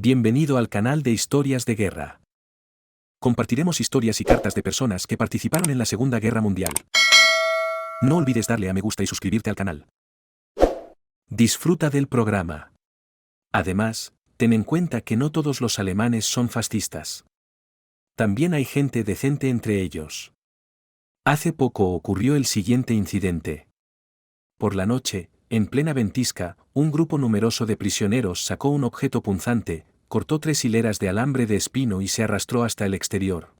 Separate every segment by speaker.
Speaker 1: Bienvenido al canal de Historias de Guerra. Compartiremos historias y cartas de personas que participaron en la Segunda Guerra Mundial. No olvides darle a me gusta y suscribirte al canal. Disfruta del programa. Además, ten en cuenta que no todos los alemanes son fascistas. También hay gente decente entre ellos. Hace poco ocurrió el siguiente incidente. Por la noche, en plena ventisca, un grupo numeroso de prisioneros sacó un objeto punzante, cortó 3 hileras de alambre de espino y se arrastró hasta el exterior.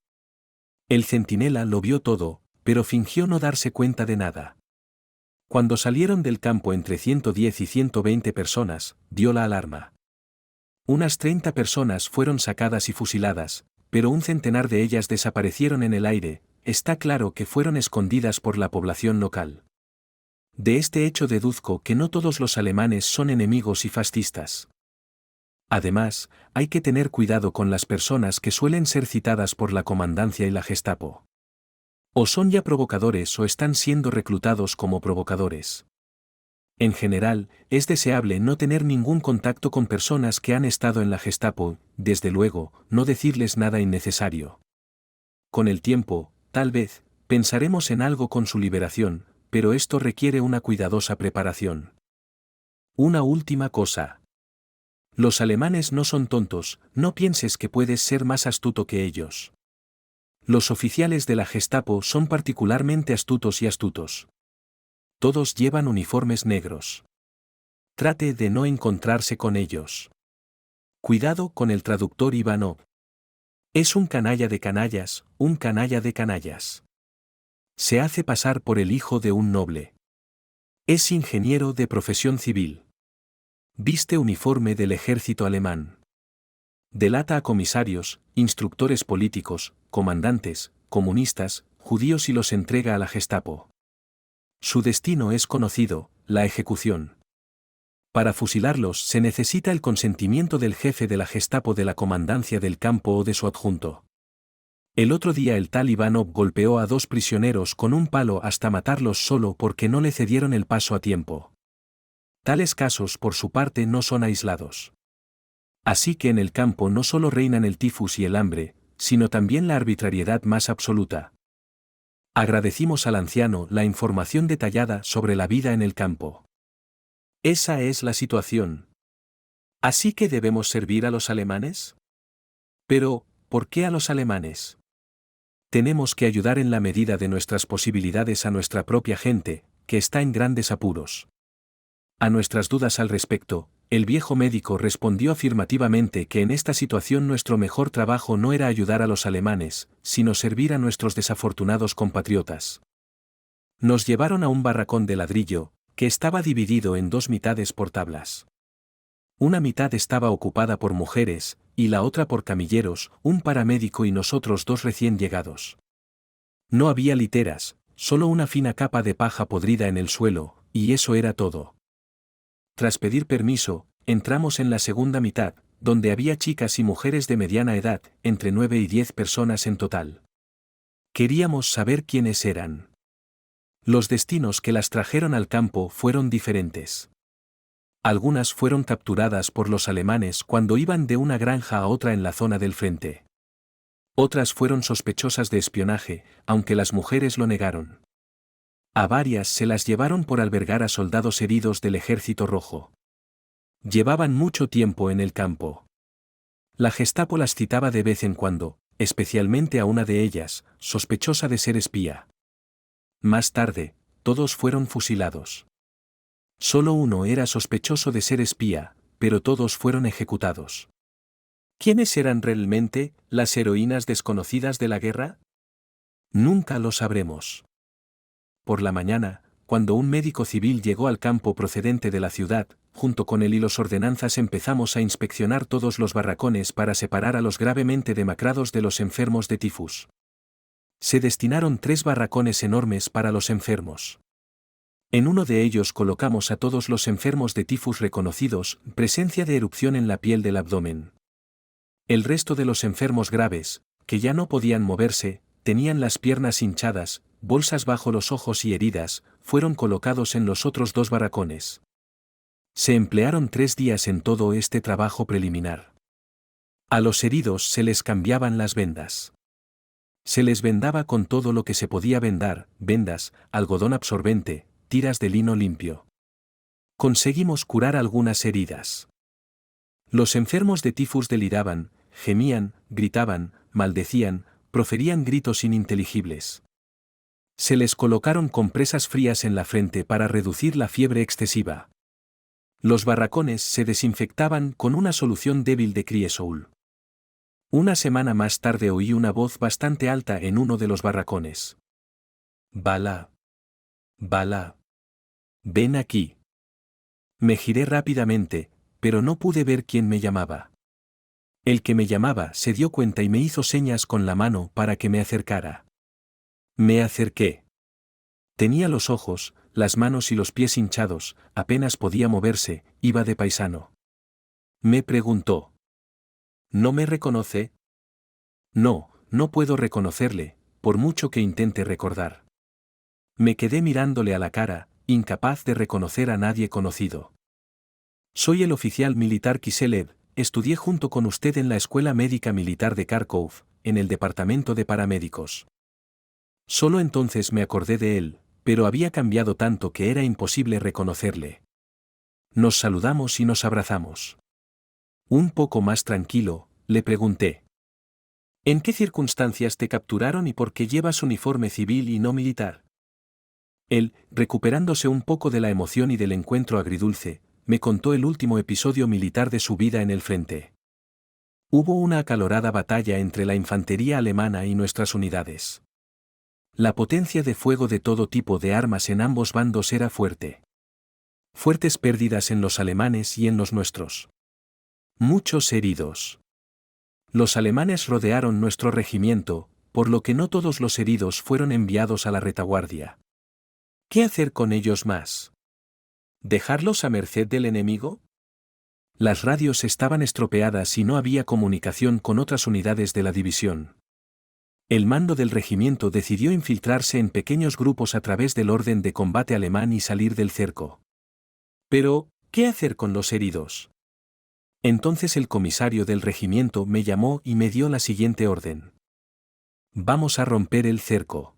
Speaker 1: El centinela lo vio todo, pero fingió no darse cuenta de nada. Cuando salieron del campo entre 110 y 120 personas, dio la alarma. Unas 30 personas fueron sacadas y fusiladas, pero un centenar de ellas desaparecieron en el aire. Está claro que fueron escondidas por la población local. De este hecho deduzco que no todos los alemanes son enemigos y fascistas. Además, hay que tener cuidado con las personas que suelen ser citadas por la comandancia y la Gestapo. O son ya provocadores o están siendo reclutados como provocadores. En general, es deseable no tener ningún contacto con personas que han estado en la Gestapo, desde luego, no decirles nada innecesario. Con el tiempo, tal vez, pensaremos en algo con su liberación, pero esto requiere una cuidadosa preparación. Una última cosa. Los alemanes no son tontos, no pienses que puedes ser más astuto que ellos. Los oficiales de la Gestapo son particularmente astutos y astutos. Todos llevan uniformes negros. Trate de no encontrarse con ellos. Cuidado con el traductor Ivanov. Es un canalla de canallas, un canalla de canallas. Se hace pasar por el hijo de un noble. Es ingeniero de profesión civil. Viste uniforme del ejército alemán. Delata a comisarios, instructores políticos, comandantes, comunistas, judíos y los entrega a la Gestapo. Su destino es conocido, la ejecución. Para fusilarlos se necesita el consentimiento del jefe de la Gestapo, de la comandancia del campo o de su adjunto. El otro día el tal Ivanov golpeó a 2 prisioneros con un palo hasta matarlos solo porque no le cedieron el paso a tiempo. Tales casos por su parte no son aislados. Así que en el campo no solo reinan el tifus y el hambre, sino también la arbitrariedad más absoluta. Agradecimos al anciano la información detallada sobre la vida en el campo. Esa es la situación. ¿Así que debemos servir a los alemanes? Pero, ¿por qué a los alemanes? Tenemos que ayudar en la medida de nuestras posibilidades a nuestra propia gente, que está en grandes apuros. A nuestras dudas al respecto, el viejo médico respondió afirmativamente que en esta situación nuestro mejor trabajo no era ayudar a los alemanes, sino servir a nuestros desafortunados compatriotas. Nos llevaron a un barracón de ladrillo, que estaba dividido en 2 mitades por tablas. Una mitad estaba ocupada por mujeres, y la otra por camilleros, un paramédico y nosotros 2 recién llegados. No había literas, solo una fina capa de paja podrida en el suelo, y eso era todo. Tras pedir permiso, entramos en la segunda mitad, donde había chicas y mujeres de mediana edad, entre 9 y 10 personas en total. Queríamos saber quiénes eran. Los destinos que las trajeron al campo fueron diferentes. Algunas fueron capturadas por los alemanes cuando iban de una granja a otra en la zona del frente. Otras fueron sospechosas de espionaje, aunque las mujeres lo negaron. A varias se las llevaron por albergar a soldados heridos del Ejército Rojo. Llevaban mucho tiempo en el campo. La Gestapo las citaba de vez en cuando, especialmente a una de ellas, sospechosa de ser espía. Más tarde, todos fueron fusilados. Solo uno era sospechoso de ser espía, pero todos fueron ejecutados. ¿Quiénes eran realmente las heroínas desconocidas de la guerra? Nunca lo sabremos. Por la mañana, cuando un médico civil llegó al campo procedente de la ciudad, junto con él y los ordenanzas empezamos a inspeccionar todos los barracones para separar a los gravemente demacrados de los enfermos de tifus. Se destinaron 3 barracones enormes para los enfermos. En uno de ellos colocamos a todos los enfermos de tifus reconocidos, presencia de erupción en la piel del abdomen. El resto de los enfermos graves, que ya no podían moverse, tenían las piernas hinchadas, bolsas bajo los ojos y heridas, fueron colocados en los otros 2 barracones. Se emplearon 3 días en todo este trabajo preliminar. A los heridos se les cambiaban las vendas. Se les vendaba con todo lo que se podía vendar: vendas, algodón absorbente, tiras de lino limpio. Conseguimos curar algunas heridas. Los enfermos de tifus deliraban, gemían, gritaban, maldecían, proferían gritos ininteligibles. Se les colocaron compresas frías en la frente para reducir la fiebre excesiva. Los barracones se desinfectaban con una solución débil de Cresol. Una semana más tarde oí una voz bastante alta en uno de los barracones. Bala. Bala. Ven aquí. Me giré rápidamente, pero no pude ver quién me llamaba. El que me llamaba se dio cuenta y me hizo señas con la mano para que me acercara. Me acerqué. Tenía los ojos, las manos y los pies hinchados, apenas podía moverse, iba de paisano. Me preguntó. ¿No me reconoce? No, no puedo reconocerle, por mucho que intente recordar. Me quedé mirándole a la cara, incapaz de reconocer a nadie conocido. Soy el oficial militar Kiselev, estudié junto con usted en la Escuela Médica Militar de Kharkov, en el departamento de paramédicos. Solo entonces me acordé de él, pero había cambiado tanto que era imposible reconocerle. Nos saludamos y nos abrazamos. Un poco más tranquilo, le pregunté. ¿En qué circunstancias te capturaron y por qué llevas uniforme civil y no militar? Él, recuperándose un poco de la emoción y del encuentro agridulce, me contó el último episodio militar de su vida en el frente. Hubo una acalorada batalla entre la infantería alemana y nuestras unidades. La potencia de fuego de todo tipo de armas en ambos bandos era fuerte. Fuertes pérdidas en los alemanes y en los nuestros. Muchos heridos. Los alemanes rodearon nuestro regimiento, por lo que no todos los heridos fueron enviados a la retaguardia. ¿Qué hacer con ellos más? ¿Dejarlos a merced del enemigo? Las radios estaban estropeadas y no había comunicación con otras unidades de la división. El mando del regimiento decidió infiltrarse en pequeños grupos a través del orden de combate alemán y salir del cerco. Pero, ¿qué hacer con los heridos? Entonces el comisario del regimiento me llamó y me dio la siguiente orden. Vamos a romper el cerco.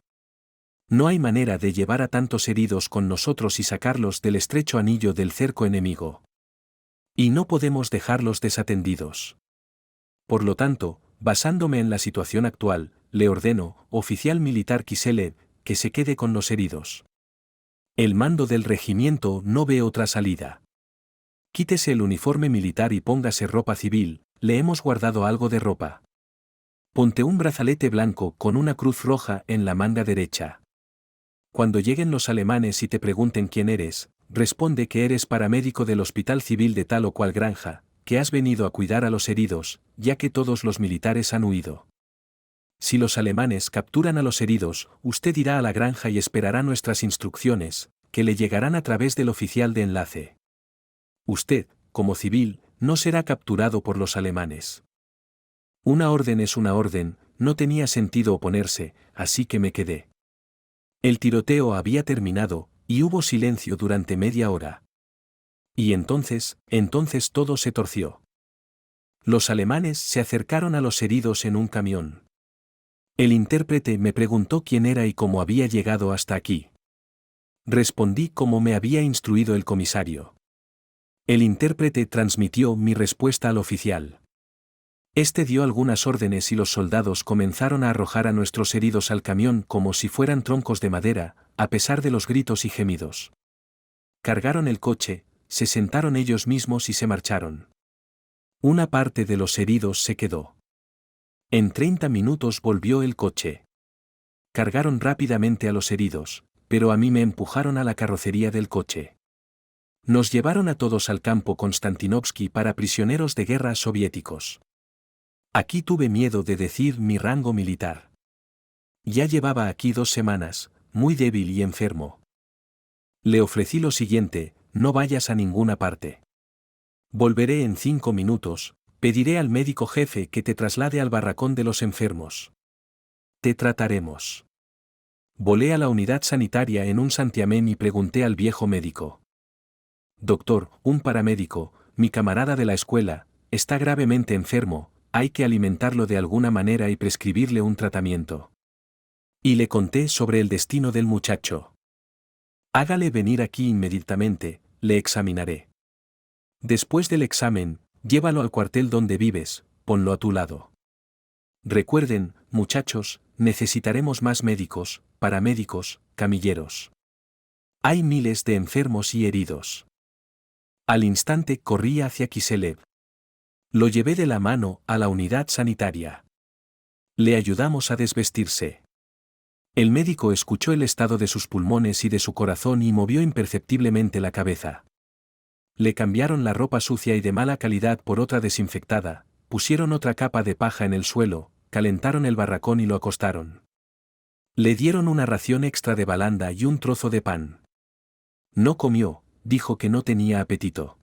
Speaker 1: No hay manera de llevar a tantos heridos con nosotros y sacarlos del estrecho anillo del cerco enemigo. Y no podemos dejarlos desatendidos. Por lo tanto, basándome en la situación actual, le ordeno, oficial militar Kiselev, que se quede con los heridos. El mando del regimiento no ve otra salida. Quítese el uniforme militar y póngase ropa civil, le hemos guardado algo de ropa. Ponte un brazalete blanco con una cruz roja en la manga derecha. Cuando lleguen los alemanes y te pregunten quién eres, responde que eres paramédico del hospital civil de tal o cual granja, que has venido a cuidar a los heridos, ya que todos los militares han huido. Si los alemanes capturan a los heridos, usted irá a la granja y esperará nuestras instrucciones, que le llegarán a través del oficial de enlace. Usted, como civil, no será capturado por los alemanes. Una orden es una orden, no tenía sentido oponerse, así que me quedé. El tiroteo había terminado, y hubo silencio durante media hora. Y entonces todo se torció. Los alemanes se acercaron a los heridos en un camión. El intérprete me preguntó quién era y cómo había llegado hasta aquí. Respondí como me había instruido el comisario. El intérprete transmitió mi respuesta al oficial. Este dio algunas órdenes y los soldados comenzaron a arrojar a nuestros heridos al camión como si fueran troncos de madera, a pesar de los gritos y gemidos. Cargaron el coche, se sentaron ellos mismos y se marcharon. Una parte de los heridos se quedó. En 30 minutos volvió el coche. Cargaron rápidamente a los heridos, pero a mí me empujaron a la carrocería del coche. Nos llevaron a todos al campo Konstantinovsky para prisioneros de guerra soviéticos. Aquí tuve miedo de decir mi rango militar. Ya llevaba aquí 2 semanas, muy débil y enfermo. Le ofrecí lo siguiente: no vayas a ninguna parte. Volveré en 5 minutos, pediré al médico jefe que te traslade al barracón de los enfermos. Te trataremos. Volé a la unidad sanitaria en un santiamén y pregunté al viejo médico. Doctor, un paramédico, mi camarada de la escuela, está gravemente enfermo, hay que alimentarlo de alguna manera y prescribirle un tratamiento. Y le conté sobre el destino del muchacho. Hágale venir aquí inmediatamente, le examinaré. Después del examen, llévalo al cuartel donde vives, ponlo a tu lado. Recuerden, muchachos, necesitaremos más médicos, paramédicos, camilleros. Hay miles de enfermos y heridos. Al instante corrí hacia Kiselev. Lo llevé de la mano a la unidad sanitaria. Le ayudamos a desvestirse. El médico escuchó el estado de sus pulmones y de su corazón y movió imperceptiblemente la cabeza. Le cambiaron la ropa sucia y de mala calidad por otra desinfectada, pusieron otra capa de paja en el suelo, calentaron el barracón y lo acostaron. Le dieron una ración extra de balanda y un trozo de pan. No comió, dijo que no tenía apetito.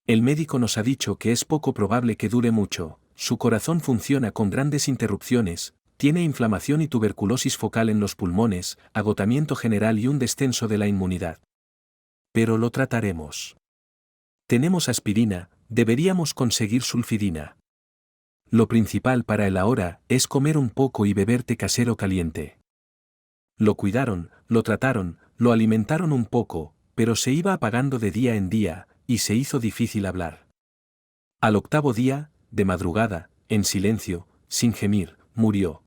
Speaker 1: El médico nos ha dicho que es poco probable que dure mucho, su corazón funciona con grandes interrupciones, tiene inflamación y tuberculosis focal en los pulmones, agotamiento general y un descenso de la inmunidad. Pero lo trataremos. Tenemos aspirina, deberíamos conseguir sulfidina. Lo principal para él ahora es comer un poco y beber té casero caliente. Lo cuidaron, lo trataron, lo alimentaron un poco, pero se iba apagando de día en día, y se hizo difícil hablar. Al octavo día, de madrugada, en silencio, sin gemir, murió.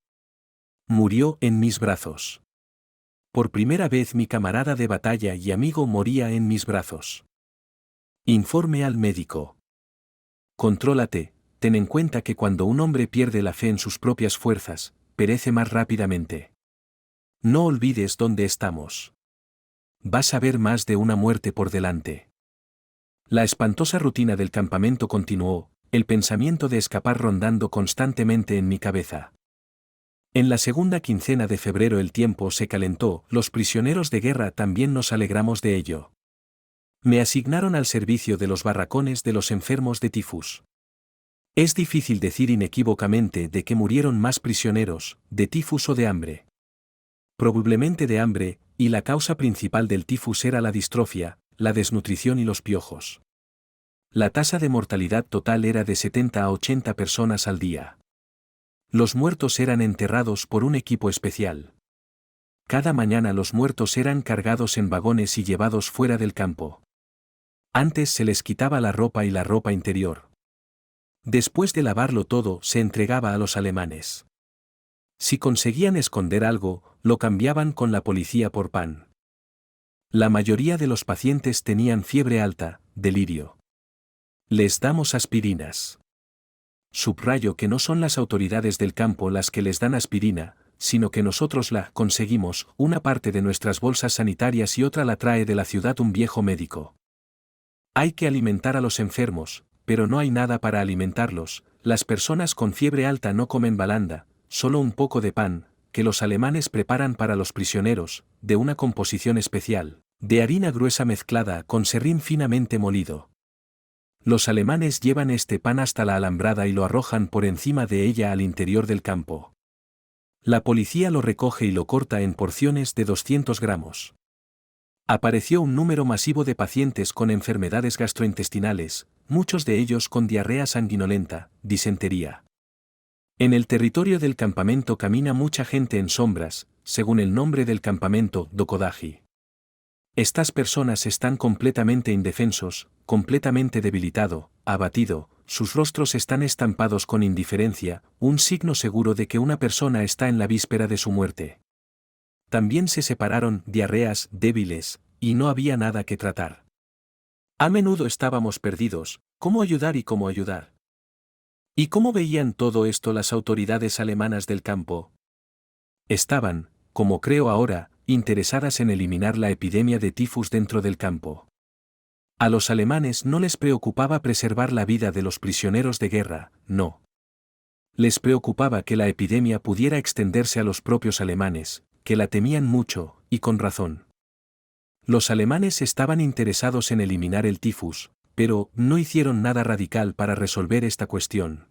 Speaker 1: Murió en mis brazos. Por primera vez mi camarada de batalla y amigo moría en mis brazos. Informe al médico. Contrólate, ten en cuenta que cuando un hombre pierde la fe en sus propias fuerzas, perece más rápidamente. No olvides dónde estamos. Vas a ver más de una muerte por delante. La espantosa rutina del campamento continuó, el pensamiento de escapar rondando constantemente en mi cabeza. En la segunda quincena de febrero el tiempo se calentó, los prisioneros de guerra también nos alegramos de ello. Me asignaron al servicio de los barracones de los enfermos de tifus. Es difícil decir inequívocamente de que murieron más prisioneros, de tifus o de hambre. Probablemente de hambre, y la causa principal del tifus era la distrofia, la desnutrición y los piojos. La tasa de mortalidad total era de 70 a 80 personas al día. Los muertos eran enterrados por un equipo especial. Cada mañana los muertos eran cargados en vagones y llevados fuera del campo. Antes se les quitaba la ropa y la ropa interior. Después de lavarlo todo se entregaba a los alemanes. Si conseguían esconder algo, lo cambiaban con la policía por pan. La mayoría de los pacientes tenían fiebre alta, delirio. Les damos aspirinas. Subrayo que no son las autoridades del campo las que les dan aspirina, sino que nosotros la conseguimos, una parte de nuestras bolsas sanitarias y otra la trae de la ciudad un viejo médico. Hay que alimentar a los enfermos, pero no hay nada para alimentarlos, las personas con fiebre alta no comen balanda, solo un poco de pan, que los alemanes preparan para los prisioneros, de una composición especial, de harina gruesa mezclada con serrín finamente molido. Los alemanes llevan este pan hasta la alambrada y lo arrojan por encima de ella al interior del campo. La policía lo recoge y lo corta en porciones de 200 gramos. Apareció un número masivo de pacientes con enfermedades gastrointestinales, muchos de ellos con diarrea sanguinolenta, disentería. En el territorio del campamento camina mucha gente en sombras, según el nombre del campamento, Dokodaji. Estas personas están completamente indefensos, completamente debilitado, abatido, sus rostros están estampados con indiferencia, un signo seguro de que una persona está en la víspera de su muerte. También se separaron diarreas débiles, y no había nada que tratar. A menudo estábamos perdidos, ¿cómo ayudar y cómo ayudar? ¿Y cómo veían todo esto las autoridades alemanas del campo? Estaban, como creo ahora, interesadas en eliminar la epidemia de tifus dentro del campo. A los alemanes no les preocupaba preservar la vida de los prisioneros de guerra, no. Les preocupaba que la epidemia pudiera extenderse a los propios alemanes, que la temían mucho, y con razón. Los alemanes estaban interesados en eliminar el tifus, pero no hicieron nada radical para resolver esta cuestión.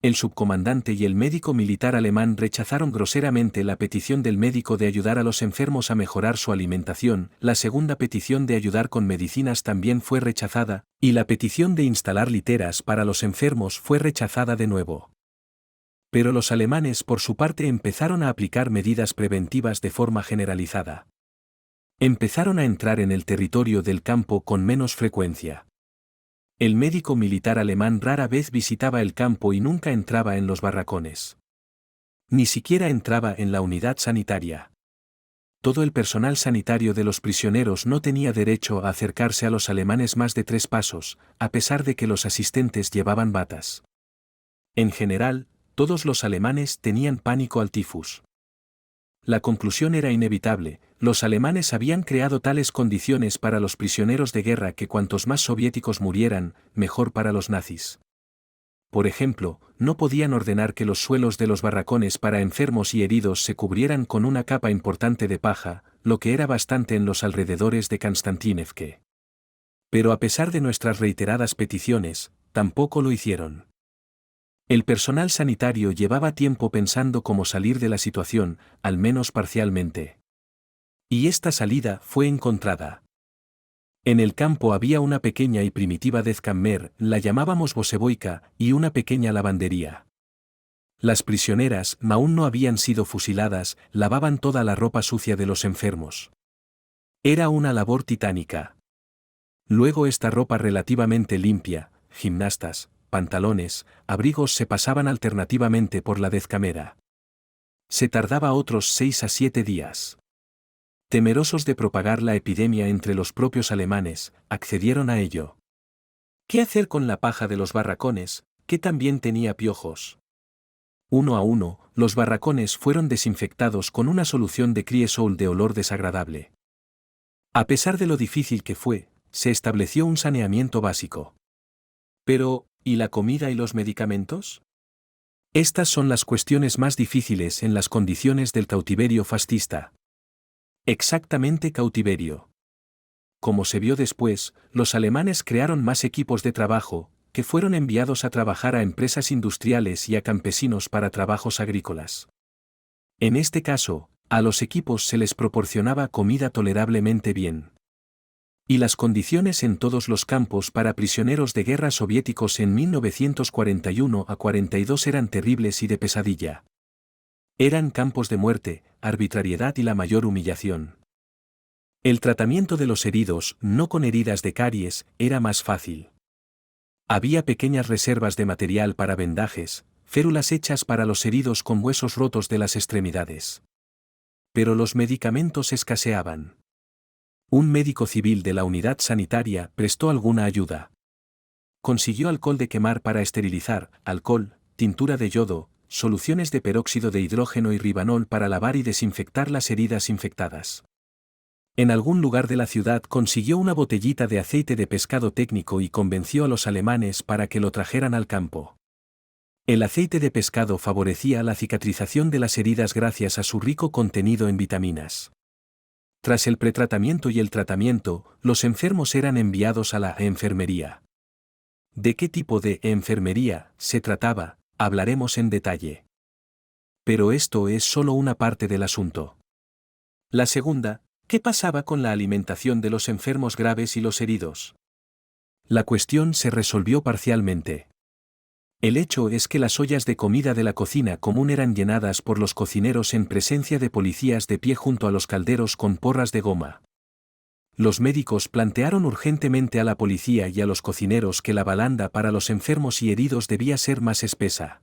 Speaker 1: El subcomandante y el médico militar alemán rechazaron groseramente la petición del médico de ayudar a los enfermos a mejorar su alimentación, la segunda petición de ayudar con medicinas también fue rechazada, y la petición de instalar literas para los enfermos fue rechazada de nuevo. Pero los alemanes por su parte empezaron a aplicar medidas preventivas de forma generalizada. Empezaron a entrar en el territorio del campo con menos frecuencia. El médico militar alemán rara vez visitaba el campo y nunca entraba en los barracones. Ni siquiera entraba en la unidad sanitaria. Todo el personal sanitario de los prisioneros no tenía derecho a acercarse a los alemanes más de 3 pasos, a pesar de que los asistentes llevaban batas. En general, todos los alemanes tenían pánico al tifus. La conclusión era inevitable: los alemanes habían creado tales condiciones para los prisioneros de guerra que cuantos más soviéticos murieran, mejor para los nazis. Por ejemplo, no podían ordenar que los suelos de los barracones para enfermos y heridos se cubrieran con una capa importante de paja, lo que era bastante en los alrededores de Konstantinivka. Pero a pesar de nuestras reiteradas peticiones, tampoco lo hicieron. El personal sanitario llevaba tiempo pensando cómo salir de la situación, al menos parcialmente. Y esta salida fue encontrada. En el campo había una pequeña y primitiva Dezkammer, la llamábamos Boseboika, y una pequeña lavandería. Las prisioneras, aún no habían sido fusiladas, lavaban toda la ropa sucia de los enfermos. Era una labor titánica. Luego esta ropa relativamente limpia, gimnastas, pantalones, abrigos se pasaban alternativamente por la Dezkamera. Se tardaba otros 6 a 7 días. Temerosos de propagar la epidemia entre los propios alemanes, accedieron a ello. ¿Qué hacer con la paja de los barracones, que también tenía piojos? Uno a uno, los barracones fueron desinfectados con una solución de Cresol de olor desagradable. A pesar de lo difícil que fue, se estableció un saneamiento básico. Pero, ¿y la comida y los medicamentos? Estas son las cuestiones más difíciles en las condiciones del cautiverio fascista. Exactamente, cautiverio. Como se vio después, los alemanes crearon más equipos de trabajo, que fueron enviados a trabajar a empresas industriales y a campesinos para trabajos agrícolas. En este caso, a los equipos se les proporcionaba comida tolerablemente bien. Y las condiciones en todos los campos para prisioneros de guerra soviéticos en 1941 a 42 eran terribles y de pesadilla. Eran campos de muerte, arbitrariedad y la mayor humillación. El tratamiento de los heridos, no con heridas de caries, era más fácil. Había pequeñas reservas de material para vendajes, férulas hechas para los heridos con huesos rotos de las extremidades. Pero los medicamentos escaseaban. Un médico civil de la unidad sanitaria prestó alguna ayuda. Consiguió alcohol de quemar para esterilizar, alcohol, tintura de yodo, soluciones de peróxido de hidrógeno y ribanol para lavar y desinfectar las heridas infectadas. En algún lugar de la ciudad consiguió una botellita de aceite de pescado técnico y convenció a los alemanes para que lo trajeran al campo. El aceite de pescado favorecía la cicatrización de las heridas gracias a su rico contenido en vitaminas. Tras el pretratamiento y el tratamiento, los enfermos eran enviados a la enfermería. ¿De qué tipo de enfermería se trataba? Hablaremos en detalle. Pero esto es solo una parte del asunto. La segunda, ¿qué pasaba con la alimentación de los enfermos graves y los heridos? La cuestión se resolvió parcialmente. El hecho es que las ollas de comida de la cocina común eran llenadas por los cocineros en presencia de policías de pie junto a los calderos con porras de goma. Los médicos plantearon urgentemente a la policía y a los cocineros que la balanda para los enfermos y heridos debía ser más espesa.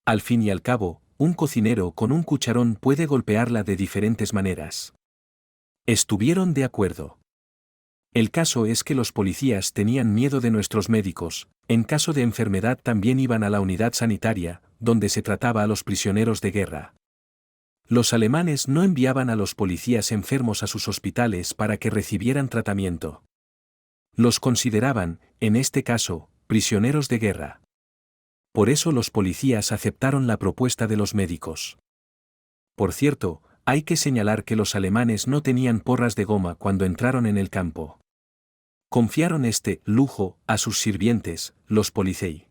Speaker 1: Al fin y al cabo, un cocinero con un cucharón puede golpearla de diferentes maneras. Estuvieron de acuerdo. El caso es que los policías tenían miedo de nuestros médicos, en caso de enfermedad también iban a la unidad sanitaria, donde se trataba a los prisioneros de guerra. Los alemanes no enviaban a los policías enfermos a sus hospitales para que recibieran tratamiento. Los consideraban, en este caso, prisioneros de guerra. Por eso los policías aceptaron la propuesta de los médicos. Por cierto, hay que señalar que los alemanes no tenían porras de goma cuando entraron en el campo. Confiaron este lujo a sus sirvientes, los Polizei.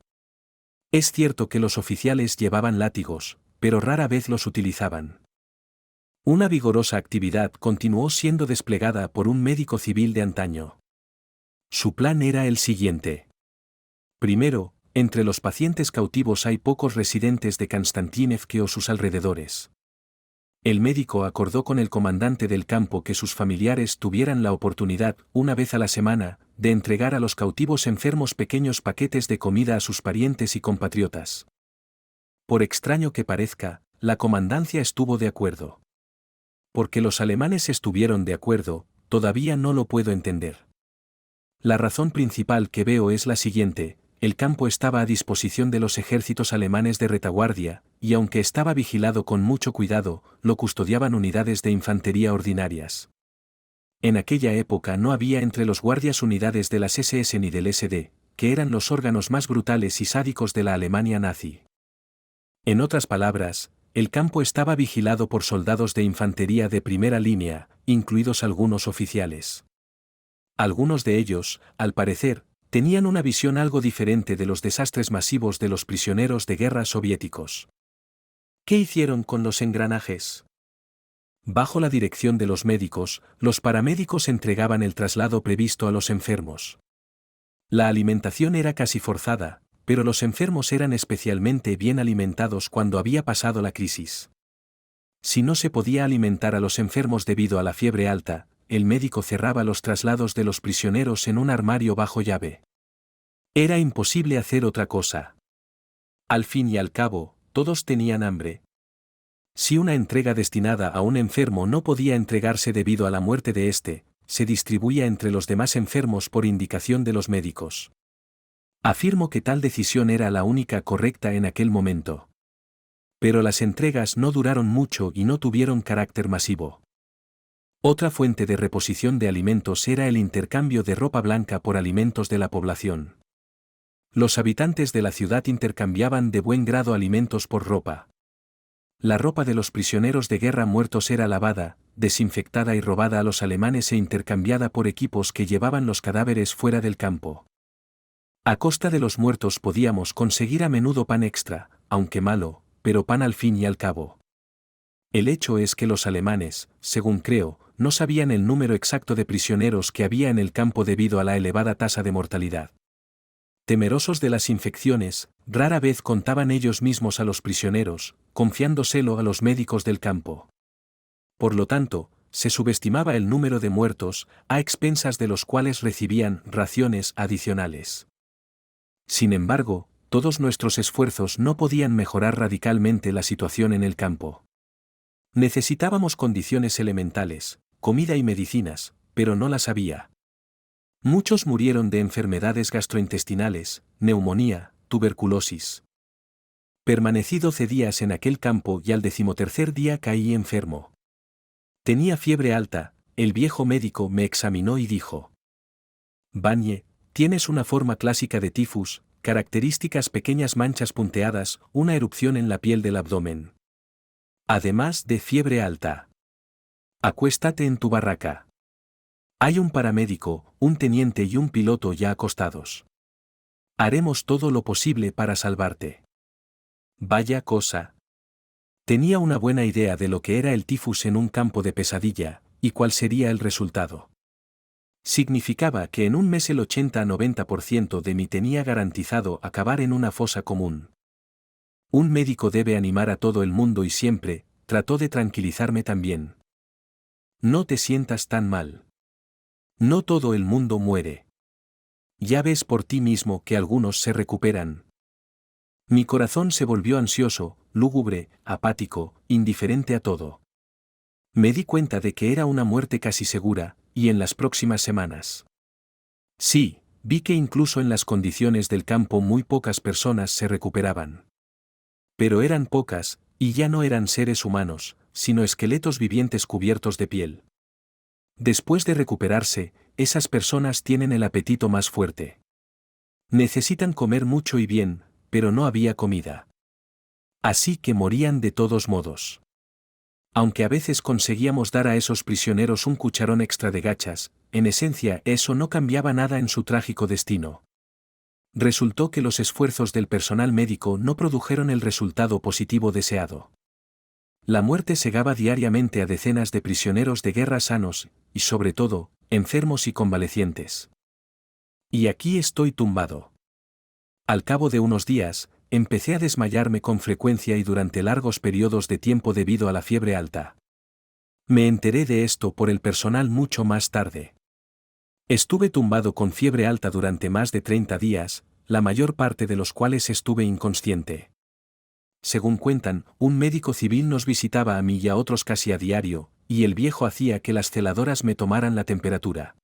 Speaker 1: Es cierto que los oficiales llevaban látigos, pero rara vez los utilizaban. Una vigorosa actividad continuó siendo desplegada por un médico civil de antaño. Su plan era el siguiente. Primero, entre los pacientes cautivos hay pocos residentes de Konstantinivka o sus alrededores. El médico acordó con el comandante del campo que sus familiares tuvieran la oportunidad, una vez a la semana, de entregar a los cautivos enfermos pequeños paquetes de comida a sus parientes y compatriotas. Por extraño que parezca, la comandancia estuvo de acuerdo. Porque los alemanes estuvieron de acuerdo, todavía no lo puedo entender. La razón principal que veo es la siguiente: el campo estaba a disposición de los ejércitos alemanes de retaguardia, y aunque estaba vigilado con mucho cuidado, lo custodiaban unidades de infantería ordinarias. En aquella época no había entre los guardias unidades de las SS ni del SD, que eran los órganos más brutales y sádicos de la Alemania nazi. En otras palabras, el campo estaba vigilado por soldados de infantería de primera línea, incluidos algunos oficiales. Algunos de ellos, al parecer, tenían una visión algo diferente de los desastres masivos de los prisioneros de guerra soviéticos. ¿Qué hicieron con los engranajes? Bajo la dirección de los médicos, los paramédicos entregaban el traslado previsto a los enfermos. La alimentación era casi forzada, pero los enfermos eran especialmente bien alimentados cuando había pasado la crisis. Si no se podía alimentar a los enfermos debido a la fiebre alta, el médico cerraba los traslados de los prisioneros en un armario bajo llave. Era imposible hacer otra cosa. Al fin y al cabo, todos tenían hambre. Si una entrega destinada a un enfermo no podía entregarse debido a la muerte de éste, se distribuía entre los demás enfermos por indicación de los médicos. Afirmo que tal decisión era la única correcta en aquel momento. Pero las entregas no duraron mucho y no tuvieron carácter masivo. Otra fuente de reposición de alimentos era el intercambio de ropa blanca por alimentos de la población. Los habitantes de la ciudad intercambiaban de buen grado alimentos por ropa. La ropa de los prisioneros de guerra muertos era lavada, desinfectada y robada a los alemanes e intercambiada por equipos que llevaban los cadáveres fuera del campo. A costa de los muertos podíamos conseguir a menudo pan extra, aunque malo, pero pan al fin y al cabo. El hecho es que los alemanes, según creo, no sabían el número exacto de prisioneros que había en el campo debido a la elevada tasa de mortalidad. Temerosos de las infecciones, rara vez contaban ellos mismos a los prisioneros, confiándoselo a los médicos del campo. Por lo tanto, se subestimaba el número de muertos, a expensas de los cuales recibían raciones adicionales. Sin embargo, todos nuestros esfuerzos no podían mejorar radicalmente la situación en el campo. Necesitábamos condiciones elementales, comida y medicinas, pero no las había. Muchos murieron de enfermedades gastrointestinales, neumonía, tuberculosis. Permanecí 12 días en aquel campo y al 13º día caí enfermo. Tenía fiebre alta, el viejo médico me examinó y dijo: Vanye, tienes una forma clásica de tifus, características pequeñas manchas punteadas, una erupción en la piel del abdomen. Además de fiebre alta. Acuéstate en tu barraca. Hay un paramédico, un teniente y un piloto ya acostados. Haremos todo lo posible para salvarte. Vaya cosa. Tenía una buena idea de lo que era el tifus en un campo de pesadilla, y cuál sería el resultado. Significaba que en un mes el 80 a 90% de mí tenía garantizado acabar en una fosa común. Un médico debe animar a todo el mundo y siempre, trató de tranquilizarme también. No te sientas tan mal. No todo el mundo muere. Ya ves por ti mismo que algunos se recuperan. Mi corazón se volvió ansioso, lúgubre, apático, indiferente a todo. Me di cuenta de que era una muerte casi segura, y en las próximas semanas. Sí, vi que incluso en las condiciones del campo muy pocas personas se recuperaban. Pero eran pocas, y ya no eran seres humanos, sino esqueletos vivientes cubiertos de piel. Después de recuperarse, esas personas tienen el apetito más fuerte. Necesitan comer mucho y bien, pero no había comida. Así que morían de todos modos. Aunque a veces conseguíamos dar a esos prisioneros un cucharón extra de gachas, en esencia eso no cambiaba nada en su trágico destino. Resultó que los esfuerzos del personal médico no produjeron el resultado positivo deseado. La muerte cegaba diariamente a decenas de prisioneros de guerra sanos, y sobre todo, enfermos y convalecientes. Y aquí estoy tumbado. Al cabo de unos días, empecé a desmayarme con frecuencia y durante largos periodos de tiempo debido a la fiebre alta. Me enteré de esto por el personal mucho más tarde. Estuve tumbado con fiebre alta durante más de 30 días, la mayor parte de los cuales estuve inconsciente. Según cuentan, un médico civil nos visitaba a mí y a otros casi a diario, y el viejo hacía que las celadoras me tomaran la temperatura.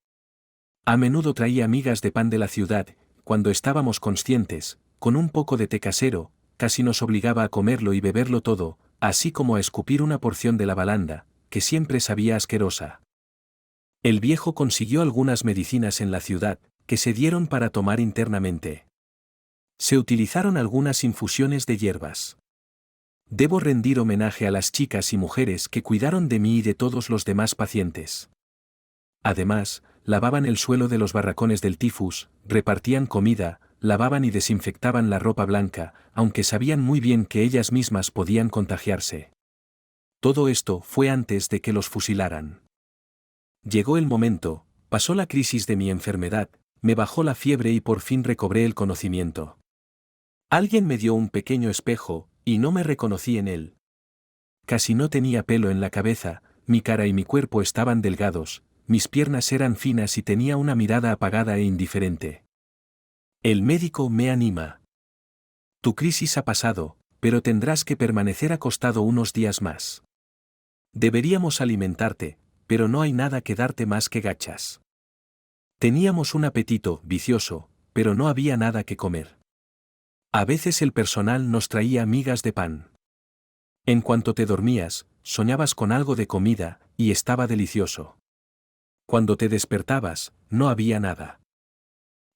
Speaker 1: A menudo traía migas de pan de la ciudad, cuando estábamos conscientes, con un poco de té casero, casi nos obligaba a comerlo y beberlo todo, así como a escupir una porción de la balanda, que siempre sabía asquerosa. El viejo consiguió algunas medicinas en la ciudad, que se dieron para tomar internamente. Se utilizaron algunas infusiones de hierbas. Debo rendir homenaje a las chicas y mujeres que cuidaron de mí y de todos los demás pacientes. Además, lavaban el suelo de los barracones del tifus, repartían comida, lavaban y desinfectaban la ropa blanca, aunque sabían muy bien que ellas mismas podían contagiarse. Todo esto fue antes de que los fusilaran. Llegó el momento, pasó la crisis de mi enfermedad, me bajó la fiebre y por fin recobré el conocimiento. Alguien me dio un pequeño espejo, y no me reconocí en él. Casi no tenía pelo en la cabeza, mi cara y mi cuerpo estaban delgados, mis piernas eran finas y tenía una mirada apagada e indiferente. El médico me anima. Tu crisis ha pasado, pero tendrás que permanecer acostado unos días más. Deberíamos alimentarte, pero no hay nada que darte más que gachas. Teníamos un apetito vicioso, pero no había nada que comer. A veces el personal nos traía migas de pan. En cuanto te dormías, soñabas con algo de comida, y estaba delicioso. Cuando te despertabas, no había nada.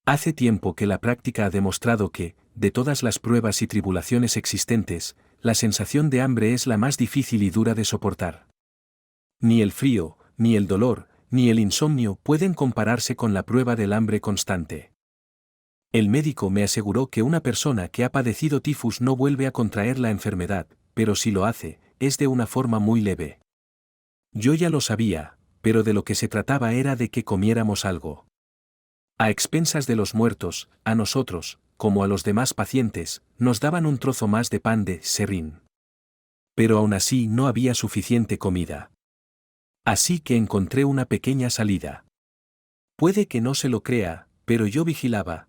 Speaker 1: Hace tiempo que la práctica ha demostrado que, de todas las pruebas y tribulaciones existentes, la sensación de hambre es la más difícil y dura de soportar. Ni el frío, ni el dolor, ni el insomnio pueden compararse con la prueba del hambre constante. El médico me aseguró que una persona que ha padecido tifus no vuelve a contraer la enfermedad, pero si lo hace, es de una forma muy leve. Yo ya lo sabía, pero de lo que se trataba era de que comiéramos algo. A expensas de los muertos, a nosotros, como a los demás pacientes, nos daban un trozo más de pan de serrín. Pero aún así no había suficiente comida. Así que encontré una pequeña salida. Puede que no se lo crea, pero yo vigilaba.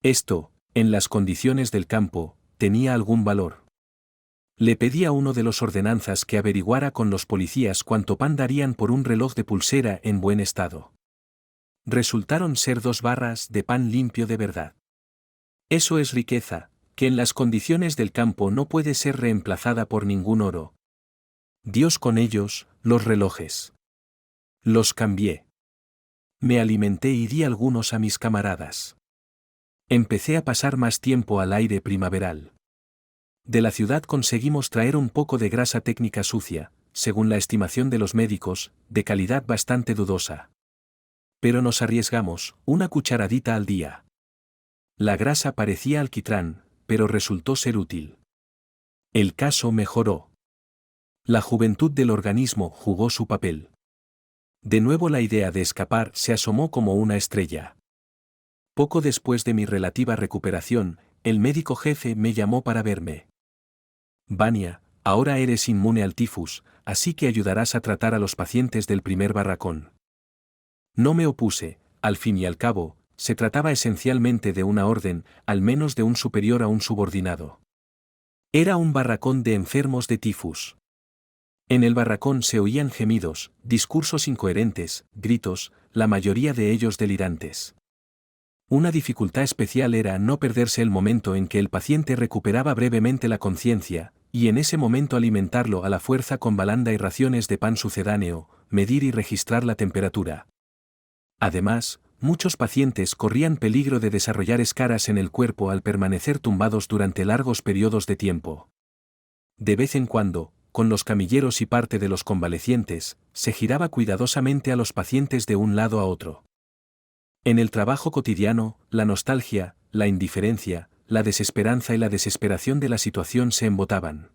Speaker 1: Esto, en las condiciones del campo, tenía algún valor. Le pedí a uno de los ordenanzas que averiguara con los policías cuánto pan darían por un reloj de pulsera en buen estado. Resultaron ser 2 barras de pan limpio de verdad. Eso es riqueza, que en las condiciones del campo no puede ser reemplazada por ningún oro. Dios con ellos, los relojes. Los cambié. Me alimenté y di algunos a mis camaradas. Empecé a pasar más tiempo al aire primaveral. De la ciudad conseguimos traer un poco de grasa técnica sucia, según la estimación de los médicos, de calidad bastante dudosa. Pero nos arriesgamos, una cucharadita al día. La grasa parecía alquitrán, pero resultó ser útil. El caso mejoró. La juventud del organismo jugó su papel. De nuevo la idea de escapar se asomó como una estrella. Poco después de mi relativa recuperación, el médico jefe me llamó para verme. Vania, ahora eres inmune al tifus, así que ayudarás a tratar a los pacientes del primer barracón. No me opuse, al fin y al cabo, se trataba esencialmente de una orden, al menos de un superior a un subordinado. Era un barracón de enfermos de tifus. En el barracón se oían gemidos, discursos incoherentes, gritos, la mayoría de ellos delirantes. Una dificultad especial era no perderse el momento en que el paciente recuperaba brevemente la conciencia, y en ese momento alimentarlo a la fuerza con balanda y raciones de pan sucedáneo, medir y registrar la temperatura. Además, muchos pacientes corrían peligro de desarrollar escaras en el cuerpo al permanecer tumbados durante largos periodos de tiempo. De vez en cuando, con los camilleros y parte de los convalecientes, se giraba cuidadosamente a los pacientes de un lado a otro. En el trabajo cotidiano, la nostalgia, la indiferencia, la desesperanza y la desesperación de la situación se embotaban.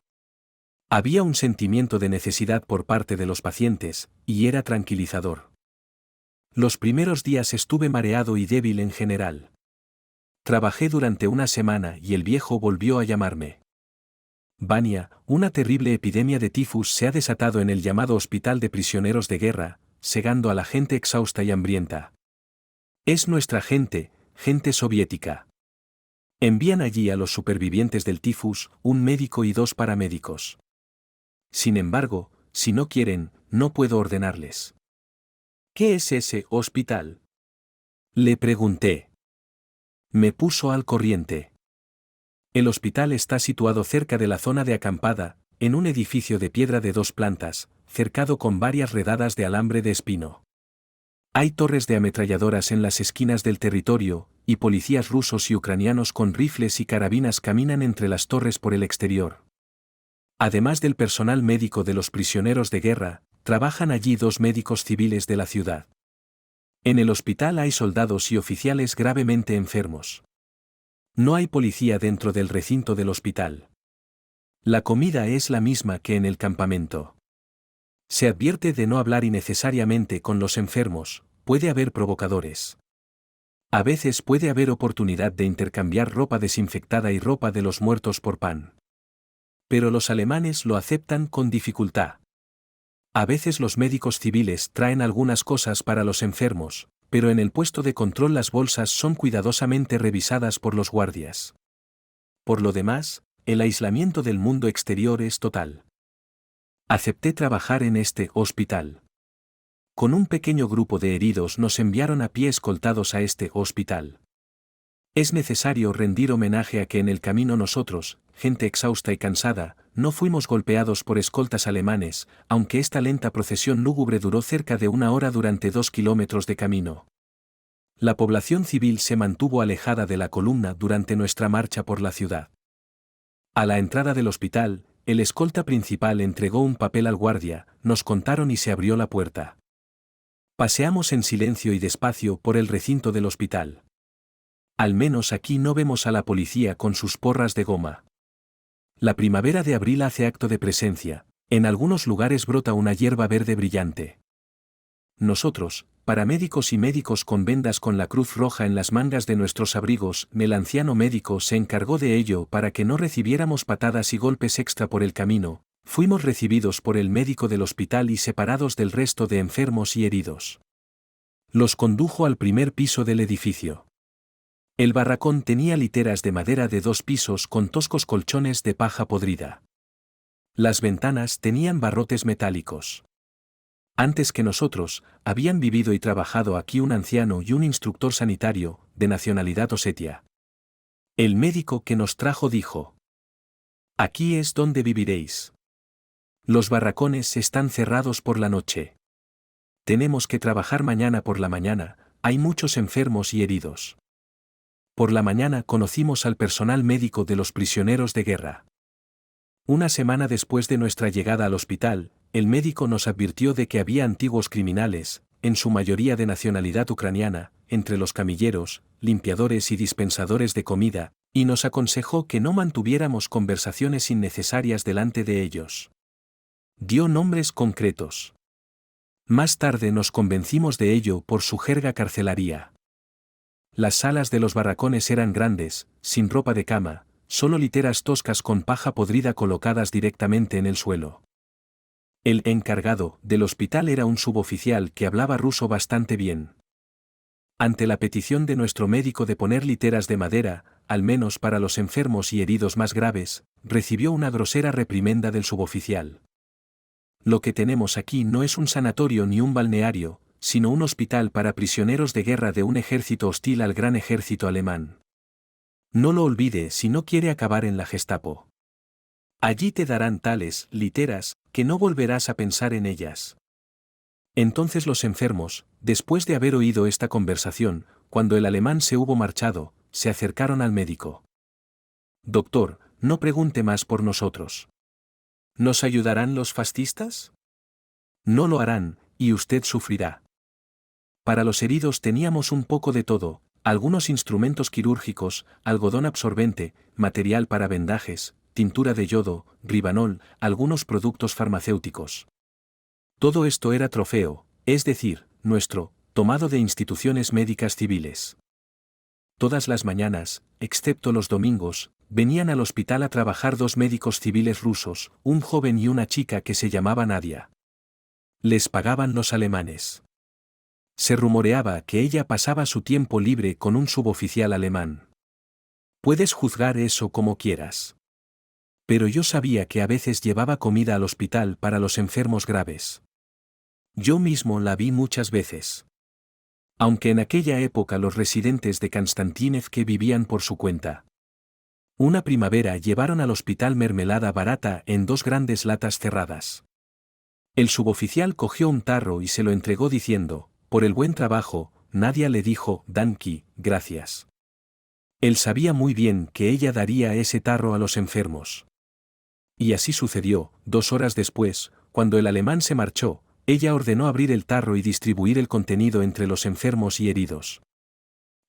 Speaker 1: Había un sentimiento de necesidad por parte de los pacientes, y era tranquilizador. Los primeros días estuve mareado y débil en general. Trabajé durante una semana y el viejo volvió a llamarme. Vania, una terrible epidemia de tifus se ha desatado en el llamado Hospital de Prisioneros de Guerra, segando a la gente exhausta y hambrienta. Es nuestra gente, gente soviética. Envían allí a los supervivientes del tifus, un médico y 2 paramédicos. Sin embargo, si no quieren, no puedo ordenarles. ¿Qué es ese hospital? Le pregunté. Me puso al corriente. El hospital está situado cerca de la zona de acampada, en un edificio de piedra de 2 plantas, cercado con varias redadas de alambre de espino. Hay torres de ametralladoras en las esquinas del territorio, y policías rusos y ucranianos con rifles y carabinas caminan entre las torres por el exterior. Además del personal médico de los prisioneros de guerra, trabajan allí 2 médicos civiles de la ciudad. En el hospital hay soldados y oficiales gravemente enfermos. No hay policía dentro del recinto del hospital. La comida es la misma que en el campamento. Se advierte de no hablar innecesariamente con los enfermos, puede haber provocadores. A veces puede haber oportunidad de intercambiar ropa desinfectada y ropa de los muertos por pan. Pero los alemanes lo aceptan con dificultad. A veces los médicos civiles traen algunas cosas para los enfermos, pero en el puesto de control las bolsas son cuidadosamente revisadas por los guardias. Por lo demás, el aislamiento del mundo exterior es total. Acepté trabajar en este hospital. Con un pequeño grupo de heridos nos enviaron a pie escoltados a este hospital. Es necesario rendir homenaje a que en el camino nosotros, gente exhausta y cansada, no fuimos golpeados por escoltas alemanes, aunque esta lenta procesión lúgubre duró cerca de 1 hora durante 2 kilómetros de camino. La población civil se mantuvo alejada de la columna durante nuestra marcha por la ciudad. A la entrada del hospital, el escolta principal entregó un papel al guardia, nos contaron y se abrió la puerta. Paseamos en silencio y despacio por el recinto del hospital. Al menos aquí no vemos a la policía con sus porras de goma. La primavera de abril hace acto de presencia, en algunos lugares brota una hierba verde brillante. Nosotros, paramédicos y médicos con vendas con la cruz roja en las mangas de nuestros abrigos, el anciano médico se encargó de ello para que no recibiéramos patadas y golpes extra por el camino, fuimos recibidos por el médico del hospital y separados del resto de enfermos y heridos. Los condujo al primer piso del edificio. El barracón tenía literas de madera de 2 pisos con toscos colchones de paja podrida. Las ventanas tenían barrotes metálicos. Antes que nosotros, habían vivido y trabajado aquí un anciano y un instructor sanitario, de nacionalidad osetia. El médico que nos trajo dijo: «Aquí es donde viviréis. Los barracones están cerrados por la noche. Tenemos que trabajar mañana por la mañana, hay muchos enfermos y heridos». Por la mañana conocimos al personal médico de los prisioneros de guerra. Una semana después de nuestra llegada al hospital, el médico nos advirtió de que había antiguos criminales, en su mayoría de nacionalidad ucraniana, entre los camilleros, limpiadores y dispensadores de comida, y nos aconsejó que no mantuviéramos conversaciones innecesarias delante de ellos. Dio nombres concretos. Más tarde nos convencimos de ello por su jerga carcelaria. Las salas de los barracones eran grandes, sin ropa de cama, solo literas toscas con paja podrida colocadas directamente en el suelo. El encargado del hospital era un suboficial que hablaba ruso bastante bien. Ante la petición de nuestro médico de poner literas de madera, al menos para los enfermos y heridos más graves, recibió una grosera reprimenda del suboficial. Lo que tenemos aquí no es un sanatorio ni un balneario, sino un hospital para prisioneros de guerra de un ejército hostil al gran ejército alemán. No lo olvide si no quiere acabar en la Gestapo. Allí te darán tales literas que no volverás a pensar en ellas. Entonces los enfermos, después de haber oído esta conversación, cuando el alemán se hubo marchado, se acercaron al médico. «Doctor, no pregunte más por nosotros. ¿Nos ayudarán los fascistas? No lo harán, y usted sufrirá». Para los heridos teníamos un poco de todo, algunos instrumentos quirúrgicos, algodón absorbente, material para vendajes, tintura de yodo, ribanol, algunos productos farmacéuticos. Todo esto era trofeo, es decir, nuestro, tomado de instituciones médicas civiles. Todas las mañanas, excepto los domingos, venían al hospital a trabajar 2 médicos civiles rusos, un joven y una chica que se llamaba Nadia. Les pagaban los alemanes. Se rumoreaba que ella pasaba su tiempo libre con un suboficial alemán. Puedes juzgar eso como quieras. Pero yo sabía que a veces llevaba comida al hospital para los enfermos graves. Yo mismo la vi muchas veces. Aunque en aquella época los residentes de Konstantinivka vivían por su cuenta. Una primavera llevaron al hospital mermelada barata en 2 grandes latas cerradas. El suboficial cogió un tarro y se lo entregó diciendo, por el buen trabajo, Nadia le dijo, Danki, gracias. Él sabía muy bien que ella daría ese tarro a los enfermos. Y así sucedió. 2 horas después, cuando el alemán se marchó, ella ordenó abrir el tarro y distribuir el contenido entre los enfermos y heridos.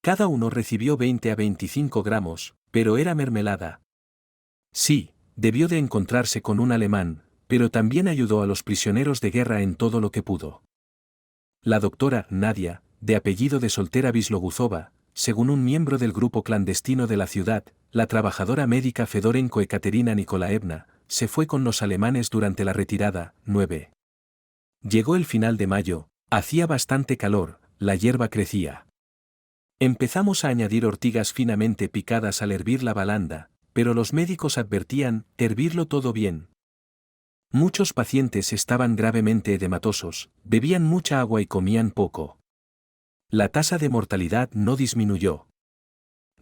Speaker 1: Cada uno recibió 20 a 25 gramos, pero era mermelada. Sí, debió de encontrarse con un alemán, pero también ayudó a los prisioneros de guerra en todo lo que pudo. La doctora Nadia, de apellido de soltera Bisloguzova, según un miembro del grupo clandestino de la ciudad, la trabajadora médica Fedorenko Ekaterina Nikolaevna, se fue con los alemanes durante la retirada. 9. Llegó el final de mayo, hacía bastante calor, la hierba crecía. Empezamos a añadir ortigas finamente picadas al hervir la balanda, pero los médicos advertían, hervirlo todo bien. Muchos pacientes estaban gravemente edematosos, bebían mucha agua y comían poco. La tasa de mortalidad no disminuyó.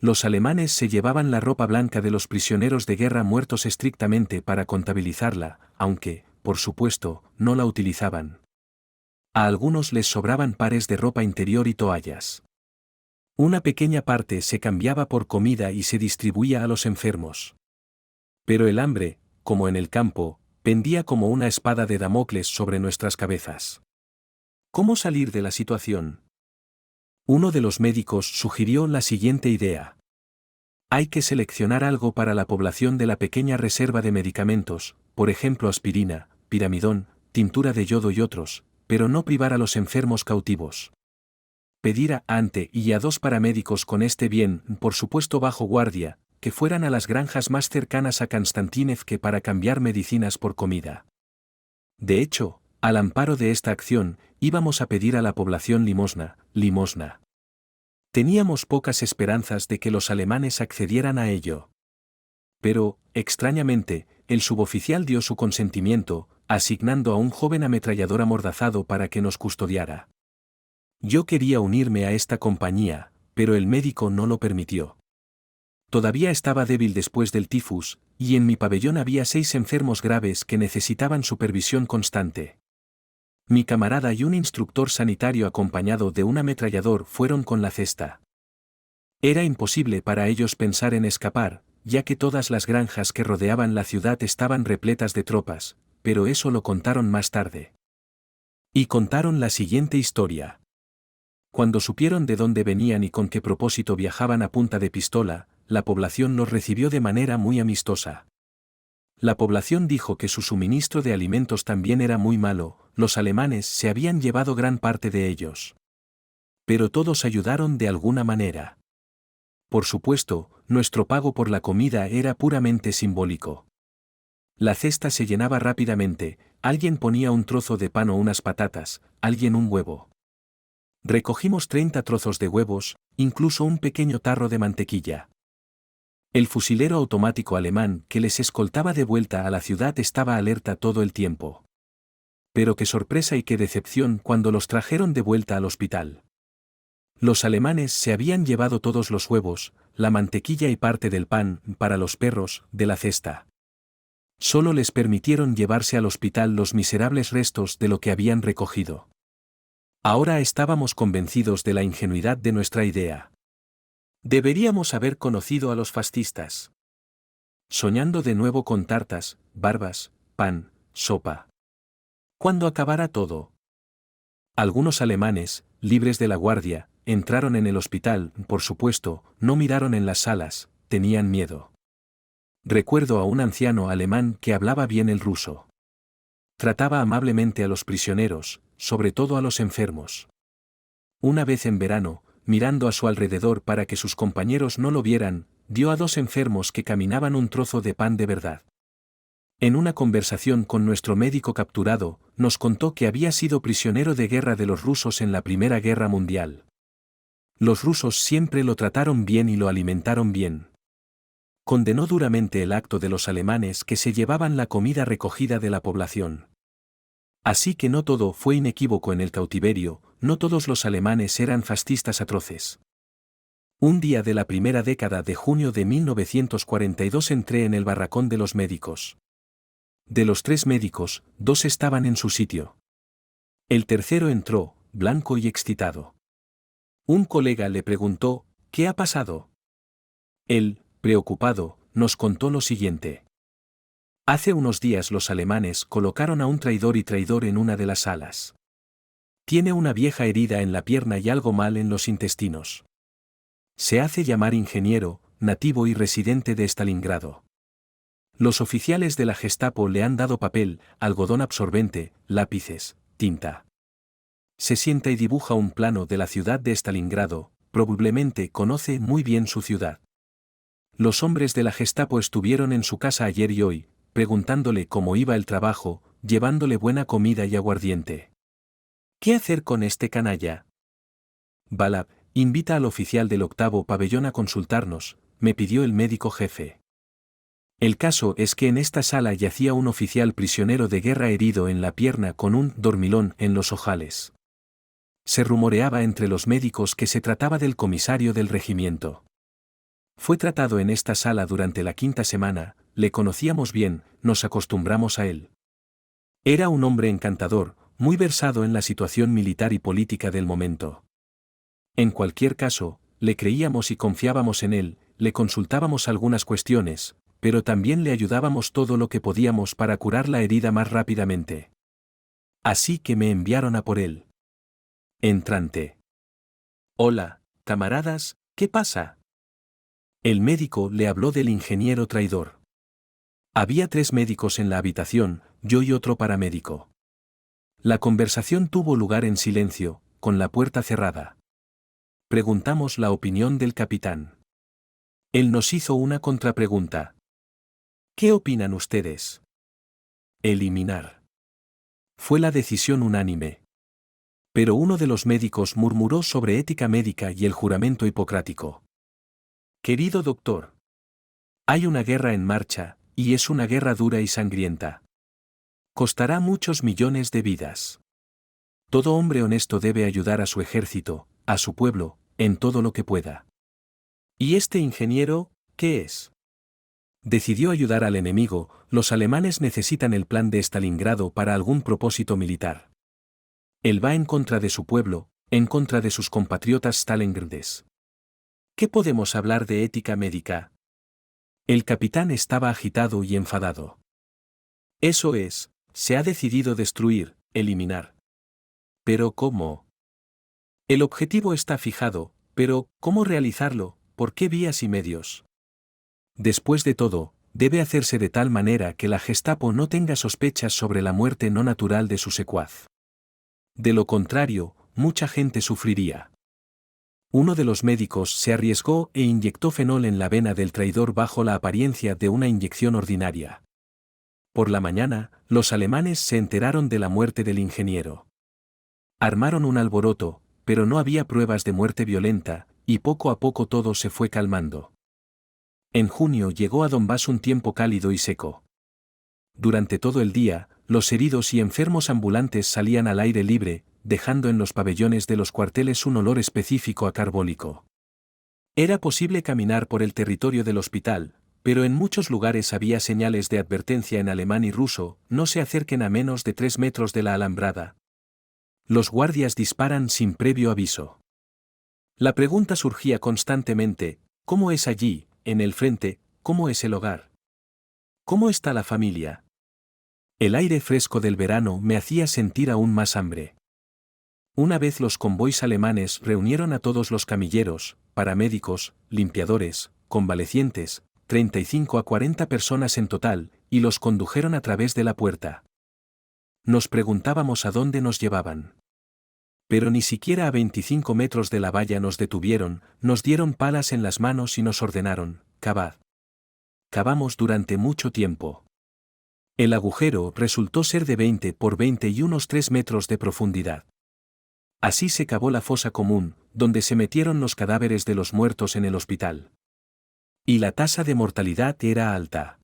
Speaker 1: Los alemanes se llevaban la ropa blanca de los prisioneros de guerra muertos estrictamente para contabilizarla, aunque, por supuesto, no la utilizaban. A algunos les sobraban pares de ropa interior y toallas. Una pequeña parte se cambiaba por comida y se distribuía a los enfermos. Pero el hambre, como en el campo, pendía como una espada de Damocles sobre nuestras cabezas. ¿Cómo salir de la situación? Uno de los médicos sugirió la siguiente idea. Hay que seleccionar algo para la población de la pequeña reserva de medicamentos, por ejemplo aspirina, piramidón, tintura de yodo y otros, pero no privar a los enfermos cautivos. Pedir a Ante y a 2 paramédicos con este bien, por supuesto bajo guardia, que fueran a las granjas más cercanas a Konstantinivka para cambiar medicinas por comida. De hecho, al amparo de esta acción, íbamos a pedir a la población limosna. Teníamos pocas esperanzas de que los alemanes accedieran a ello. Pero, extrañamente, el suboficial dio su consentimiento, asignando a un joven ametrallador amordazado para que nos custodiara. Yo quería unirme a esta compañía, pero el médico no lo permitió. Todavía estaba débil después del tifus, y en mi pabellón había 6 enfermos graves que necesitaban supervisión constante. Mi camarada y un instructor sanitario acompañado de un ametrallador fueron con la cesta. Era imposible para ellos pensar en escapar, ya que todas las granjas que rodeaban la ciudad estaban repletas de tropas, pero eso lo contaron más tarde. Y contaron la siguiente historia. Cuando supieron de dónde venían y con qué propósito viajaban a punta de pistola, la población los recibió de manera muy amistosa. La población dijo que su suministro de alimentos también era muy malo, los alemanes se habían llevado gran parte de ellos. Pero todos ayudaron de alguna manera. Por supuesto, nuestro pago por la comida era puramente simbólico. La cesta se llenaba rápidamente, alguien ponía un trozo de pan o unas patatas, alguien un huevo. Recogimos 30 trozos de huevos, incluso un pequeño tarro de mantequilla. El fusilero automático alemán que les escoltaba de vuelta a la ciudad estaba alerta todo el tiempo. Pero qué sorpresa y qué decepción cuando los trajeron de vuelta al hospital. Los alemanes se habían llevado todos los huevos, la mantequilla y parte del pan, para los perros, de la cesta. Solo les permitieron llevarse al hospital los miserables restos de lo que habían recogido. Ahora estábamos convencidos de la ingenuidad de nuestra idea. Deberíamos haber conocido a los fascistas. Soñando de nuevo con tartas, barbas, pan, sopa. ¿Cuándo acabará todo? Algunos alemanes, libres de la guardia, entraron en el hospital, por supuesto, no miraron en las salas, tenían miedo. Recuerdo a un anciano alemán que hablaba bien el ruso. Trataba amablemente a los prisioneros, sobre todo a los enfermos. Una vez en verano, mirando a su alrededor para que sus compañeros no lo vieran, dio a 2 enfermos que caminaban un trozo de pan de verdad. En una conversación con nuestro médico capturado, nos contó que había sido prisionero de guerra de los rusos en la Primera Guerra Mundial. Los rusos siempre lo trataron bien y lo alimentaron bien. Condenó duramente el acto de los alemanes que se llevaban la comida recogida de la población. Así que no todo fue inequívoco en el cautiverio, no todos los alemanes eran fascistas atroces. Un día de la primera década de junio de 1942 entré en el barracón de los médicos. De los 3 médicos, 2 estaban en su sitio. El tercero entró, blanco y excitado. Un colega le preguntó, ¿qué ha pasado? Él, preocupado, nos contó lo siguiente. Hace unos días los alemanes colocaron a un traidor y traidor en una de las salas. Tiene una vieja herida en la pierna y algo mal en los intestinos. Se hace llamar ingeniero, nativo y residente de Stalingrado. Los oficiales de la Gestapo le han dado papel, algodón absorbente, lápices, tinta. Se sienta y dibuja un plano de la ciudad de Stalingrado, probablemente conoce muy bien su ciudad. Los hombres de la Gestapo estuvieron en su casa ayer y hoy, preguntándole cómo iba el trabajo, llevándole buena comida y aguardiente. ¿Qué hacer con este canalla? Balab, invita al oficial del 8º pabellón a consultarnos, me pidió el médico jefe. El caso es que en esta sala yacía un oficial prisionero de guerra herido en la pierna con un dormilón en los ojales. Se rumoreaba entre los médicos que se trataba del comisario del regimiento. Fue tratado en esta sala durante la 5ª semana, le conocíamos bien, nos acostumbramos a él. Era un hombre encantador, muy versado en la situación militar y política del momento. En cualquier caso, le creíamos y confiábamos en él, le consultábamos algunas cuestiones, pero también le ayudábamos todo lo que podíamos para curar la herida más rápidamente. Así que me enviaron a por él. Entrante. Hola, camaradas, ¿qué pasa? El médico le habló del ingeniero traidor. Había 3 médicos en la habitación, yo y otro paramédico. La conversación tuvo lugar en silencio, con la puerta cerrada. Preguntamos la opinión del capitán. Él nos hizo una contrapregunta. ¿Qué opinan ustedes? Eliminar. Fue la decisión unánime. Pero uno de los médicos murmuró sobre ética médica y el juramento hipocrático. Querido doctor, hay una guerra en marcha, y es una guerra dura y sangrienta. Costará muchos millones de vidas. Todo hombre honesto debe ayudar a su ejército, a su pueblo, en todo lo que pueda. ¿Y este ingeniero, qué es? Decidió ayudar al enemigo, los alemanes necesitan el plan de Stalingrado para algún propósito militar. Él va en contra de su pueblo, en contra de sus compatriotas stalingrados. ¿Qué podemos hablar de ética médica? El capitán estaba agitado y enfadado. Eso es, se ha decidido destruir, eliminar. ¿Pero cómo? El objetivo está fijado, pero ¿cómo realizarlo? ¿Por qué vías y medios? Después de todo, debe hacerse de tal manera que la Gestapo no tenga sospechas sobre la muerte no natural de su secuaz. De lo contrario, mucha gente sufriría. Uno de los médicos se arriesgó e inyectó fenol en la vena del traidor bajo la apariencia de una inyección ordinaria. Por la mañana, los alemanes se enteraron de la muerte del ingeniero. Armaron un alboroto, pero no había pruebas de muerte violenta, y poco a poco todo se fue calmando. En junio llegó a Donbass un tiempo cálido y seco. Durante todo el día, los heridos y enfermos ambulantes salían al aire libre, dejando en los pabellones de los cuarteles un olor específico a carbólico. Era posible caminar por el territorio del hospital, pero en muchos lugares había señales de advertencia en alemán y ruso, no se acerquen a menos de 3 metros de la alambrada. Los guardias disparan sin previo aviso. La pregunta surgía constantemente, ¿cómo es allí, en el frente, cómo es el hogar? ¿Cómo está la familia? El aire fresco del verano me hacía sentir aún más hambre. Una vez los convoys alemanes reunieron a todos los camilleros, paramédicos, limpiadores, convalecientes, 35 a 40 personas en total, y los condujeron a través de la puerta. Nos preguntábamos a dónde nos llevaban. Pero ni siquiera a 25 metros de la valla nos detuvieron, nos dieron palas en las manos y nos ordenaron: cavad. Cavamos durante mucho tiempo. El agujero resultó ser de 20 por 20 y unos 3 metros de profundidad. Así se cavó la fosa común, donde se metieron los cadáveres de los muertos en el hospital. Y la tasa de mortalidad era alta.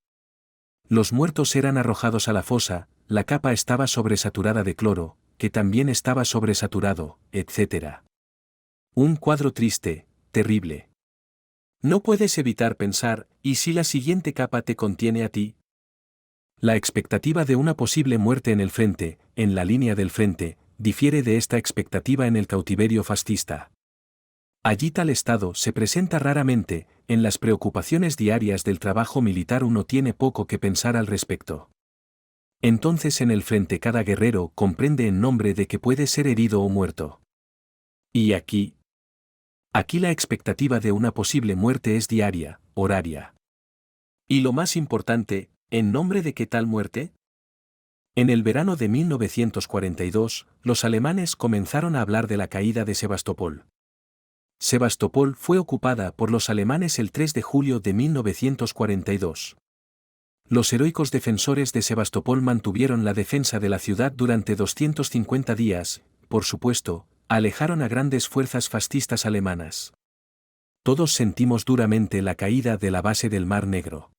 Speaker 1: Los muertos eran arrojados a la fosa, la capa estaba sobresaturada de cloro, que también estaba sobresaturado, etc. Un cuadro triste, terrible. No puedes evitar pensar: ¿y si la siguiente capa te contiene a ti? La expectativa de una posible muerte en el frente, en la línea del frente, difiere de esta expectativa en el cautiverio fascista. Allí tal estado se presenta raramente, en las preocupaciones diarias del trabajo militar uno tiene poco que pensar al respecto. Entonces en el frente cada guerrero comprende en nombre de que puede ser herido o muerto. ¿Y aquí? Aquí la expectativa de una posible muerte es diaria, horaria. Y lo más importante, ¿en nombre de qué tal muerte? En el verano de 1942, los alemanes comenzaron a hablar de la caída de Sebastopol. Sebastopol fue ocupada por los alemanes el 3 de julio de 1942. Los heroicos defensores de Sebastopol mantuvieron la defensa de la ciudad durante 250 días, por supuesto, alejaron a grandes fuerzas fascistas alemanas. Todos sentimos duramente la caída de la base del Mar Negro.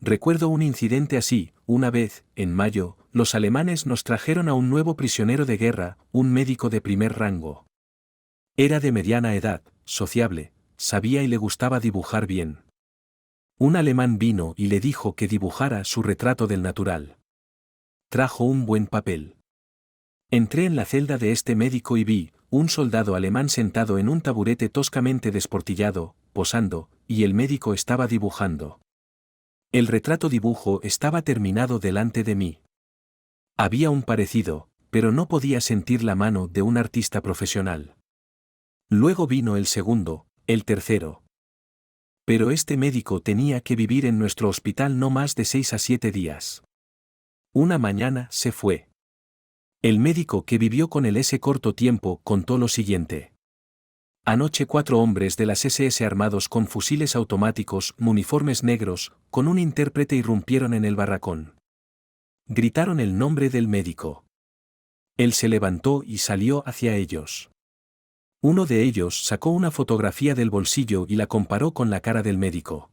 Speaker 1: Recuerdo un incidente así: una vez, en mayo, los alemanes nos trajeron a un nuevo prisionero de guerra, un médico de primer rango. Era de mediana edad, sociable, sabía y le gustaba dibujar bien. Un alemán vino y le dijo que dibujara su retrato del natural. Trajo un buen papel. Entré en la celda de este médico y vi un soldado alemán sentado en un taburete toscamente desportillado, posando, y el médico estaba dibujando. El retrato dibujo estaba terminado delante de mí. Había un parecido, pero no podía sentir la mano de un artista profesional. Luego vino el segundo, el tercero. Pero este médico tenía que vivir en nuestro hospital no más de 6 a 7 días. Una mañana se fue. El médico que vivió con él ese corto tiempo contó lo siguiente. Anoche 4 hombres de las SS armados con fusiles automáticos, uniformes negros, con un intérprete irrumpieron en el barracón. Gritaron el nombre del médico. Él se levantó y salió hacia ellos. Uno de ellos sacó una fotografía del bolsillo y la comparó con la cara del médico.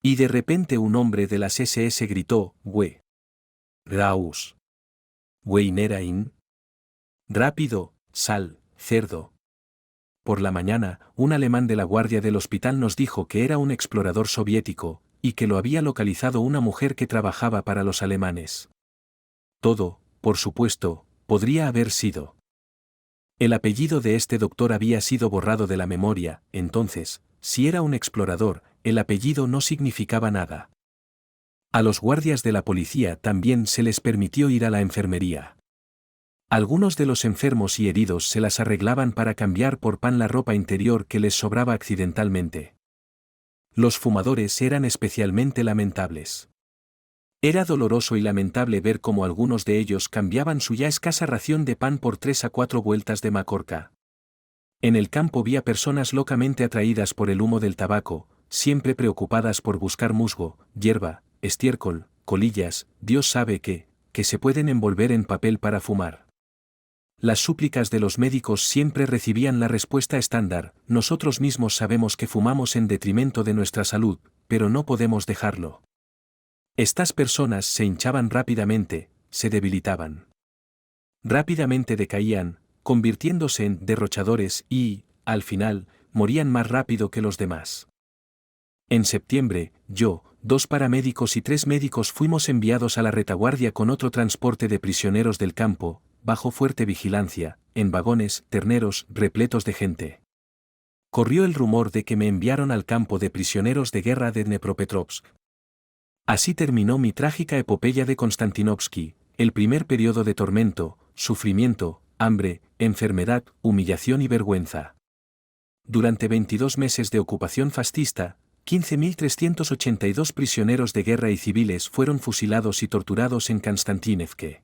Speaker 1: Y de repente un hombre de las SS gritó: «We. Raus. Weinerain. Rápido, sal, cerdo». Por la mañana, un alemán de la guardia del hospital nos dijo que era un explorador soviético, y que lo había localizado una mujer que trabajaba para los alemanes. Todo, por supuesto, podría haber sido. El apellido de este doctor había sido borrado de la memoria, entonces, si era un explorador, el apellido no significaba nada. A los guardias de la policía también se les permitió ir a la enfermería. Algunos de los enfermos y heridos se las arreglaban para cambiar por pan la ropa interior que les sobraba accidentalmente. Los fumadores eran especialmente lamentables. Era doloroso y lamentable ver cómo algunos de ellos cambiaban su ya escasa ración de pan por 3 a 4 vueltas de mazorca. En el campo vi a personas locamente atraídas por el humo del tabaco, siempre preocupadas por buscar musgo, hierba, estiércol, colillas, Dios sabe qué, que se pueden envolver en papel para fumar. Las súplicas de los médicos siempre recibían la respuesta estándar: nosotros mismos sabemos que fumamos en detrimento de nuestra salud, pero no podemos dejarlo. Estas personas se hinchaban rápidamente, se debilitaban. Rápidamente decaían, convirtiéndose en derrochadores y, al final, morían más rápido que los demás. En septiembre, yo, 2 paramédicos y 3 médicos fuimos enviados a la retaguardia con otro transporte de prisioneros del campo, bajo fuerte vigilancia, en vagones terneros repletos de gente. Corrió el rumor de que me enviaron al campo de prisioneros de guerra de Dnepropetrovsk. Así terminó mi trágica epopeya de Konstantinovsky, el primer periodo de tormento, sufrimiento, hambre, enfermedad, humillación y vergüenza. Durante 22 meses de ocupación fascista, 15.382 prisioneros de guerra y civiles fueron fusilados y torturados en Konstantinivka.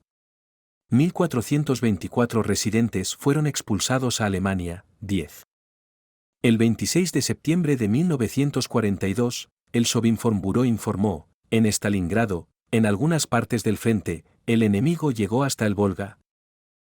Speaker 1: 1.424 residentes fueron expulsados a Alemania, 10. El 26 de septiembre de 1942, el Sovинformbureau informó, en Stalingrado, en algunas partes del frente, el enemigo llegó hasta el Volga,